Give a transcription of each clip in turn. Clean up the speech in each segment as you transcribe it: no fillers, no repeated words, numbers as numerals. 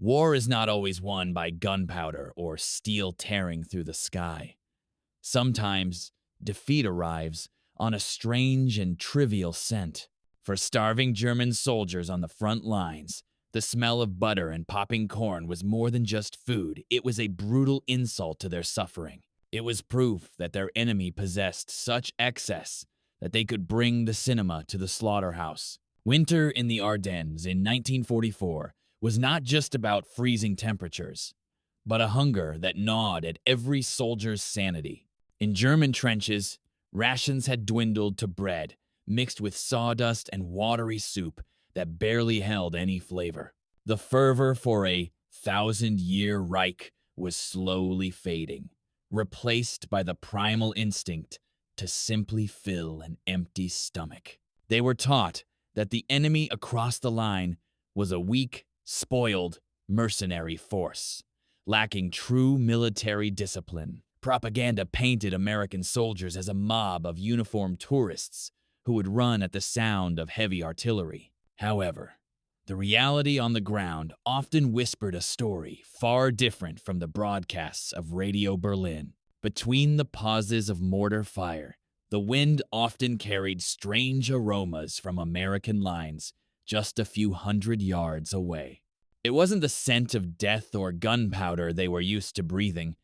War is not always won by gunpowder or steel tearing through the sky. Sometimes defeat arrives on a strange and trivial scent. For starving German soldiers on the front lines, the smell of butter and popping corn was more than just food. It was a brutal insult to their suffering. It was proof that their enemy possessed such excess that they could bring the cinema to the slaughterhouse. Winter in the Ardennes in 1944 was not just about freezing temperatures, but a hunger that gnawed at every soldier's sanity. In German trenches, rations had dwindled to bread, mixed with sawdust and watery soup that barely held any flavor. The fervor for a thousand-year Reich was slowly fading, replaced by the primal instinct to simply fill an empty stomach. They were taught that the enemy across the line was a weak, spoiled, mercenary force, lacking true military discipline. Propaganda painted American soldiers as a mob of uniformed tourists who would run at the sound of heavy artillery. However, the reality on the ground often whispered a story far different from the broadcasts of Radio Berlin. Between the pauses of mortar fire, the wind often carried strange aromas from American lines just a few hundred yards away. It wasn't the scent of death or gunpowder they were used to breathing,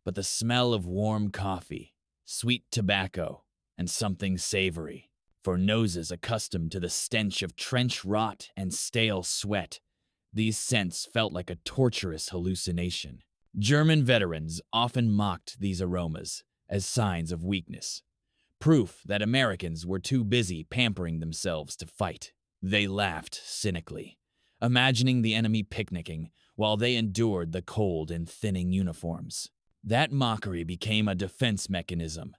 but the smell of warm coffee, sweet tobacco, and something savory. For noses accustomed to the stench of trench rot and stale sweat, these scents felt like a torturous hallucination. German veterans often mocked these aromas as signs of weakness, proof that Americans were too busy pampering themselves to fight. They laughed cynically, imagining the enemy picnicking while they endured the cold in thinning uniforms. That mockery became a defense mechanism,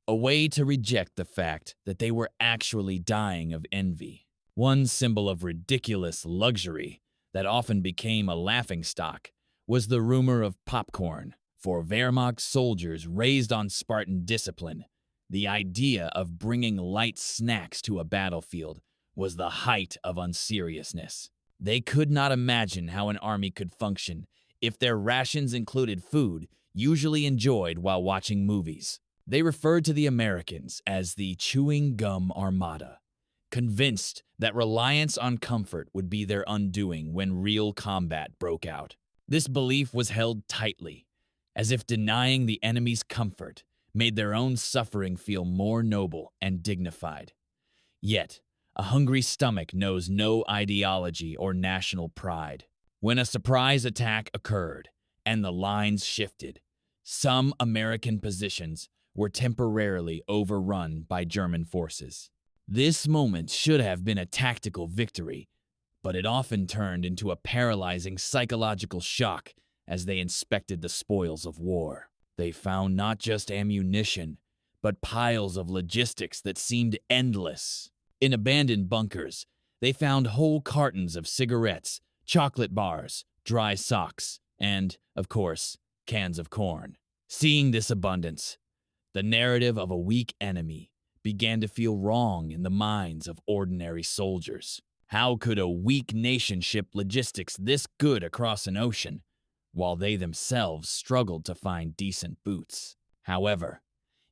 a way to reject the fact that they were actually dying of envy. One symbol of ridiculous luxury that often became a laughingstock was the rumor of popcorn. For Wehrmacht soldiers raised on Spartan discipline, the idea of bringing light snacks to a battlefield was the height of unseriousness. They could not imagine how an army could function if their rations included food usually enjoyed while watching movies. They referred to the Americans as the chewing gum armada, convinced that reliance on comfort would be their undoing when real combat broke out. This belief was held tightly, as if denying the enemy's comfort made their own suffering feel more noble and dignified. Yet, a hungry stomach knows no ideology or national pride. When a surprise attack occurred and the lines shifted, some American positions were temporarily overrun by German forces. This moment should have been a tactical victory, but it often turned into a paralyzing psychological shock as they inspected the spoils of war. They found not just ammunition, but piles of logistics that seemed endless. In abandoned bunkers, they found whole cartons of cigarettes, chocolate bars, dry socks, and, of course, cans of corn. Seeing this abundance, the narrative of a weak enemy began to feel wrong in the minds of ordinary soldiers. How could a weak nation ship logistics this good across an ocean, while they themselves struggled to find decent boots? However,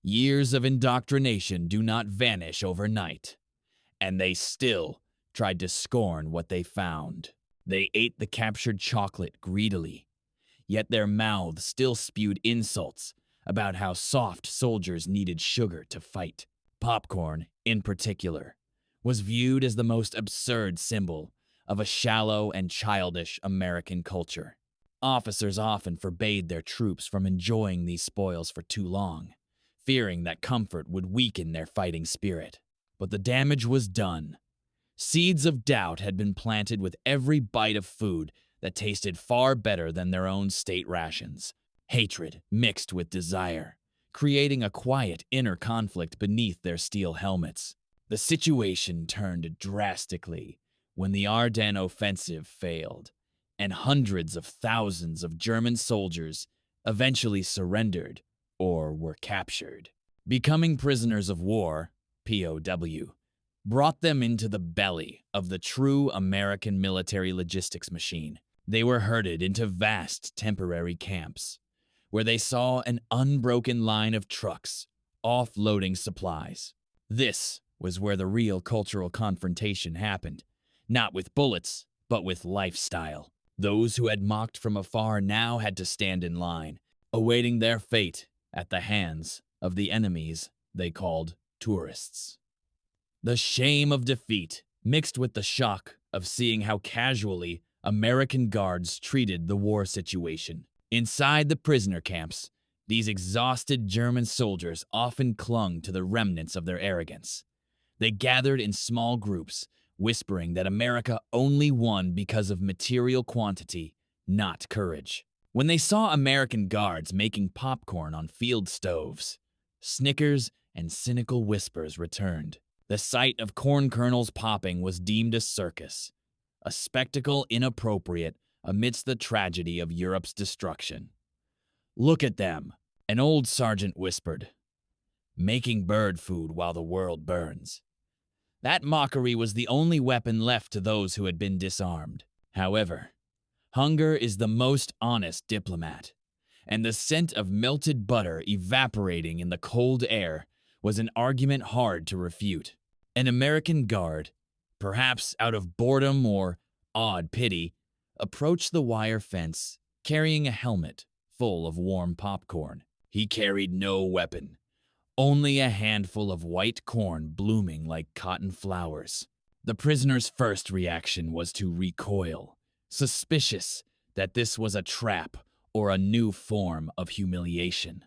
years of indoctrination do not vanish overnight, and they still tried to scorn what they found. They ate the captured chocolate greedily, yet their mouths still spewed insults about how soft soldiers needed sugar to fight. Popcorn, in particular, was viewed as the most absurd symbol of a shallow and childish American culture. Officers often forbade their troops from enjoying these spoils for too long, fearing that comfort would weaken their fighting spirit. But the damage was done. Seeds of doubt had been planted with every bite of food that tasted far better than their own state rations. Hatred mixed with desire, creating a quiet inner conflict beneath their steel helmets. The situation turned drastically when the Ardennes offensive failed, and hundreds of thousands of German soldiers eventually surrendered or were captured. Becoming prisoners of war, POW, brought them into the belly of the true American military logistics machine. They were herded into vast temporary camps, where they saw an unbroken line of trucks offloading supplies. This was where the real cultural confrontation happened, not with bullets, but with lifestyle. Those who had mocked from afar now had to stand in line, awaiting their fate at the hands of the enemies they called tourists. The shame of defeat, mixed with the shock of seeing how casually American guards treated the war situation. Inside the prisoner camps, these exhausted German soldiers often clung to the remnants of their arrogance. They gathered in small groups, whispering that America only won because of material quantity, not courage. When they saw American guards making popcorn on field stoves, snickers and cynical whispers returned. The sight of corn kernels popping was deemed a circus, a spectacle inappropriate amidst the tragedy of Europe's destruction. "Look at them," an old sergeant whispered, "making bird food while the world burns." That mockery was the only weapon left to those who had been disarmed. However, hunger is the most honest diplomat, and the scent of melted butter evaporating in the cold air was an argument hard to refute. An American guard, perhaps out of boredom or odd pity, approached the wire fence carrying a helmet full of warm popcorn. He carried no weapon, only a handful of white corn blooming like cotton flowers. The prisoner's first reaction was to recoil, suspicious that this was a trap or a new form of humiliation.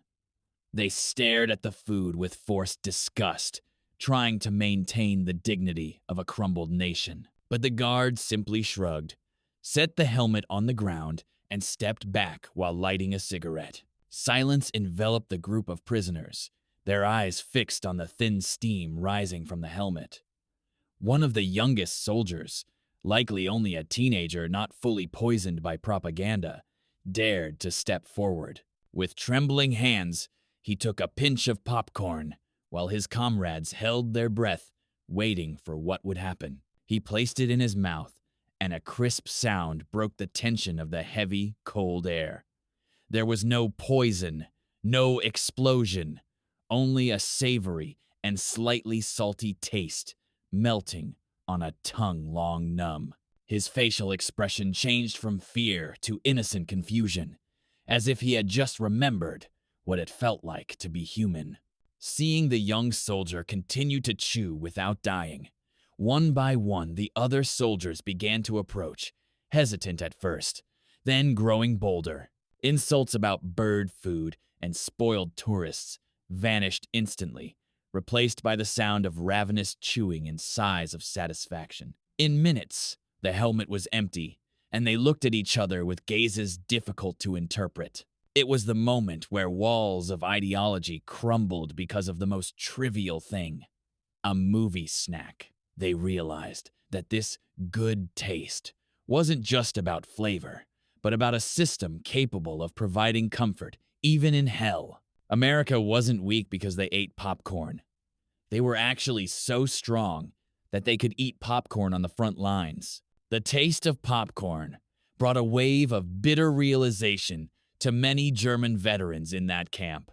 They stared at the food with forced disgust, trying to maintain the dignity of a crumbled nation. But the guard simply shrugged, set the helmet on the ground, and stepped back while lighting a cigarette. Silence enveloped the group of prisoners, their eyes fixed on the thin steam rising from the helmet. One of the youngest soldiers, likely only a teenager not fully poisoned by propaganda, dared to step forward. With trembling hands, he took a pinch of popcorn, while his comrades held their breath, waiting for what would happen. He placed it in his mouth, and a crisp sound broke the tension of the heavy, cold air. There was no poison, no explosion, only a savory and slightly salty taste melting on a tongue long numb. His facial expression changed from fear to innocent confusion, as if he had just remembered what it felt like to be human. Seeing the young soldier continue to chew without dying, one by one the other soldiers began to approach, hesitant at first, then growing bolder. Insults about bird food and spoiled tourists vanished instantly, replaced by the sound of ravenous chewing and sighs of satisfaction. In minutes, the helmet was empty, and they looked at each other with gazes difficult to interpret. It was the moment where walls of ideology crumbled because of the most trivial thing, a movie snack. They realized that this good taste wasn't just about flavor, but about a system capable of providing comfort, even in hell. America wasn't weak because they ate popcorn. They were actually so strong that they could eat popcorn on the front lines. The taste of popcorn brought a wave of bitter realization to many German veterans in that camp.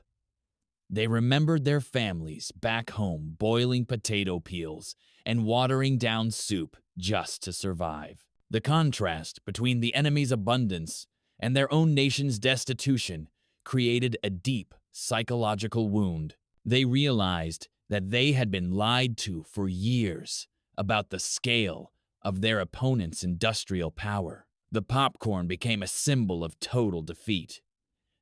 They remembered their families back home boiling potato peels and watering down soup just to survive. The contrast between the enemy's abundance and their own nation's destitution created a deep psychological wound. They realized that they had been lied to for years about the scale of their opponent's industrial power. The popcorn became a symbol of total defeat,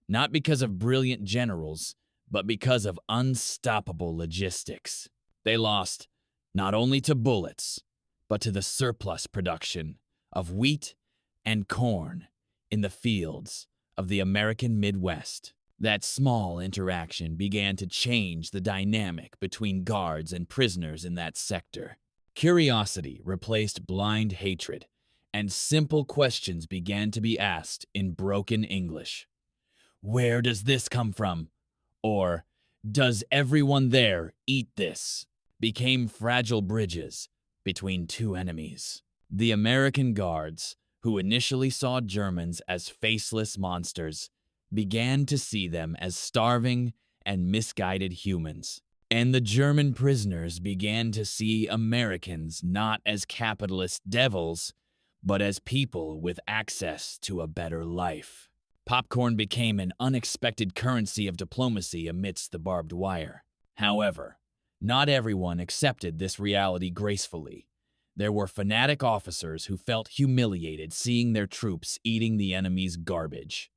not because of brilliant generals, but because of unstoppable logistics. They lost not only to bullets, but to the surplus production of wheat and corn in the fields of the American Midwest. That small interaction began to change the dynamic between guards and prisoners in that sector. Curiosity replaced blind hatred, and simple questions began to be asked in broken English. "Where does this come from?" Or, "Does everyone there eat this?" became fragile bridges between two enemies. The American guards, who initially saw Germans as faceless monsters, began to see them as starving and misguided humans. And the German prisoners began to see Americans not as capitalist devils, but as people with access to a better life. Popcorn became an unexpected currency of diplomacy amidst the barbed wire. However, not everyone accepted this reality gracefully. There were fanatic officers who felt humiliated seeing their troops eating the enemy's garbage.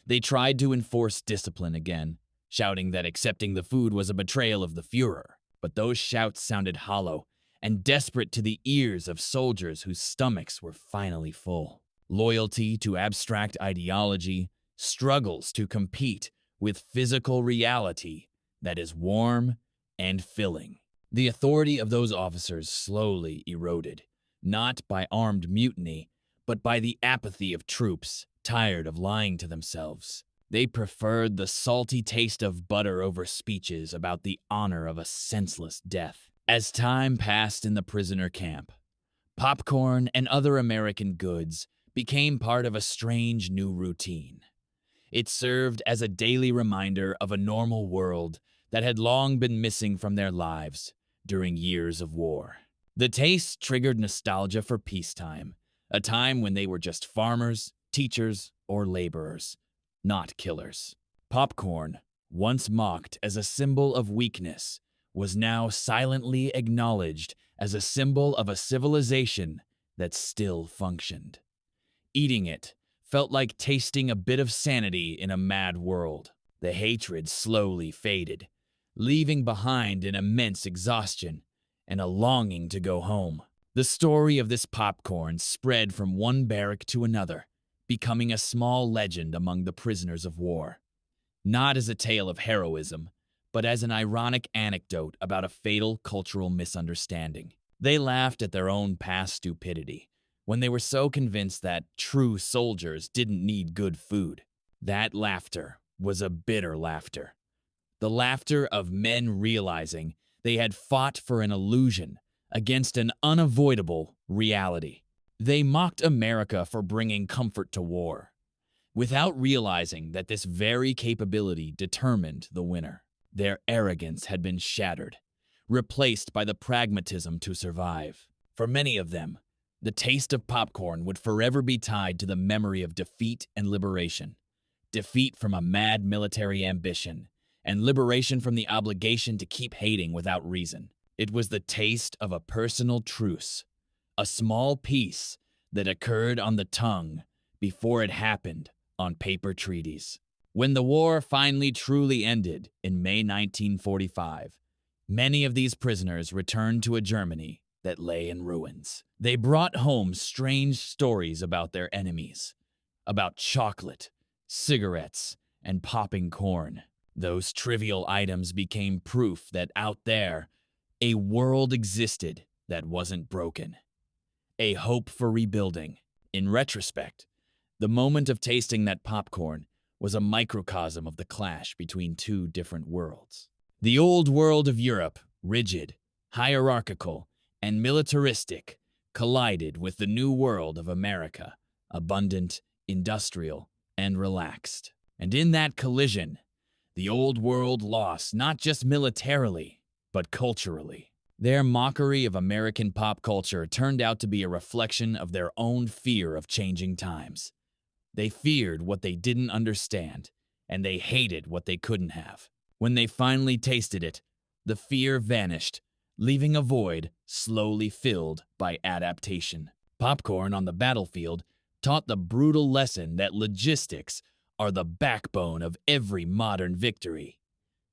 They tried to enforce discipline again, shouting that accepting the food was a betrayal of the Führer. But those shouts sounded hollow and desperate to the ears of soldiers whose stomachs were finally full. Loyalty to abstract ideology struggles to compete with physical reality that is warm and filling. The authority of those officers slowly eroded, not by armed mutiny, but by the apathy of troops tired of lying to themselves. They preferred the salty taste of butter over speeches about the honor of a senseless death. As time passed in the prisoner camp, popcorn and other American goods became part of a strange new routine. It served as a daily reminder of a normal world that had long been missing from their lives during years of war. The taste triggered nostalgia for peacetime, a time when they were just farmers, teachers, or laborers, not killers. Popcorn, once mocked as a symbol of weakness, was now silently acknowledged as a symbol of a civilization that still functioned. Eating it felt like tasting a bit of sanity in a mad world. The hatred slowly faded, leaving behind an immense exhaustion and a longing to go home. The story of this popcorn spread from one barrack to another, becoming a small legend among the prisoners of war. Not as a tale of heroism, but as an ironic anecdote about a fatal cultural misunderstanding. They laughed at their own past stupidity when they were so convinced that true soldiers didn't need good food. That laughter was a bitter laughter. The laughter of men realizing they had fought for an illusion against an unavoidable reality. They mocked America for bringing comfort to war, without realizing that this very capability determined the winner. Their arrogance had been shattered, replaced by the pragmatism to survive. For many of them, the taste of popcorn would forever be tied to the memory of defeat and liberation. Defeat from a mad military ambition, and liberation from the obligation to keep hating without reason. It was the taste of a personal truce, a small peace that occurred on the tongue before it happened on paper treaties. When the war finally truly ended in May 1945, many of these prisoners returned to a Germany that lay in ruins. They brought home strange stories about their enemies, about chocolate, cigarettes, and popping corn. Those trivial items became proof that out there, a world existed that wasn't broken. A hope for rebuilding. In retrospect, the moment of tasting that popcorn was a microcosm of the clash between two different worlds. The old world of Europe, rigid, hierarchical, and militaristic, collided with the new world of America, abundant, industrial, and relaxed. And in that collision, the old world lost not just militarily, but culturally. Their mockery of American pop culture turned out to be a reflection of their own fear of changing times. They feared what they didn't understand, and they hated what they couldn't have. When they finally tasted it, the fear vanished, leaving a void slowly filled by adaptation. Popcorn on the battlefield taught the brutal lesson that logistics are the backbone of every modern victory.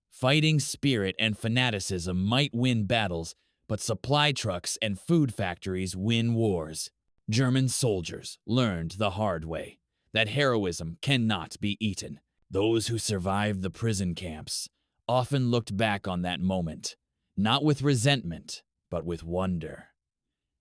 Fighting spirit and fanaticism might win battles, but supply trucks and food factories win wars. German soldiers learned the hard way that heroism cannot be eaten. Those who survived the prison camps often looked back on that moment, not with resentment, but with wonder.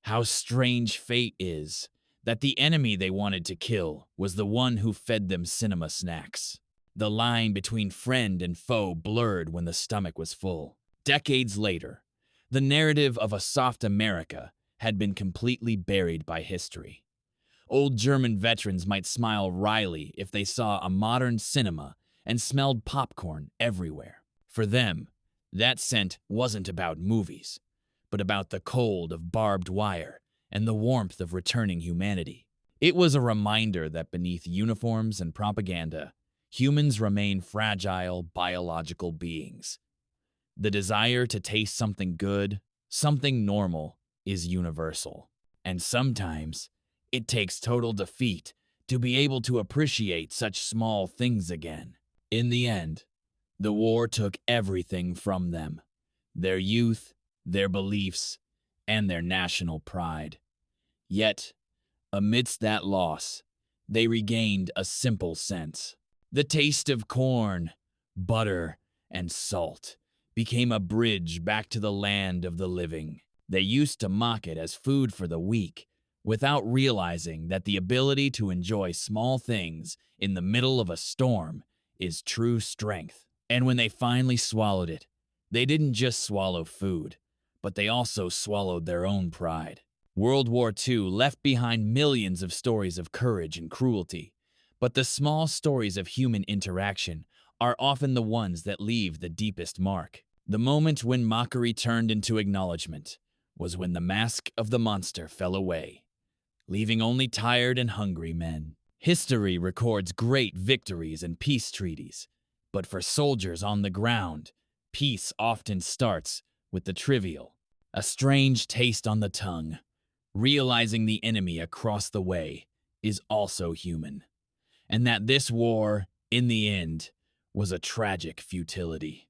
How strange fate is that the enemy they wanted to kill was the one who fed them cinema snacks. The line between friend and foe blurred when the stomach was full. Decades later, the narrative of a soft America had been completely buried by history. Old German veterans might smile wryly if they saw a modern cinema and smelled popcorn everywhere. For them, that scent wasn't about movies, but about the cold of barbed wire and the warmth of returning humanity. It was a reminder that beneath uniforms and propaganda, humans remain fragile biological beings. The desire to taste something good, something normal, is universal. And sometimes, it takes total defeat to be able to appreciate such small things again. In the end, the war took everything from them: their youth, their beliefs, and their national pride. Yet, amidst that loss, they regained a simple sense. The taste of corn, butter, and salt became a bridge back to the land of the living. They used to mock it as food for the weak, without realizing that the ability to enjoy small things in the middle of a storm is true strength. And when they finally swallowed it, they didn't just swallow food, but they also swallowed their own pride. World War II left behind millions of stories of courage and cruelty, but the small stories of human interaction are often the ones that leave the deepest mark. The moment when mockery turned into acknowledgement was when the mask of the monster fell away, leaving only tired and hungry men. History records great victories and peace treaties, but for soldiers on the ground, peace often starts with the trivial, a strange taste on the tongue. Realizing the enemy across the way is also human, and that this war, in the end, was a tragic futility.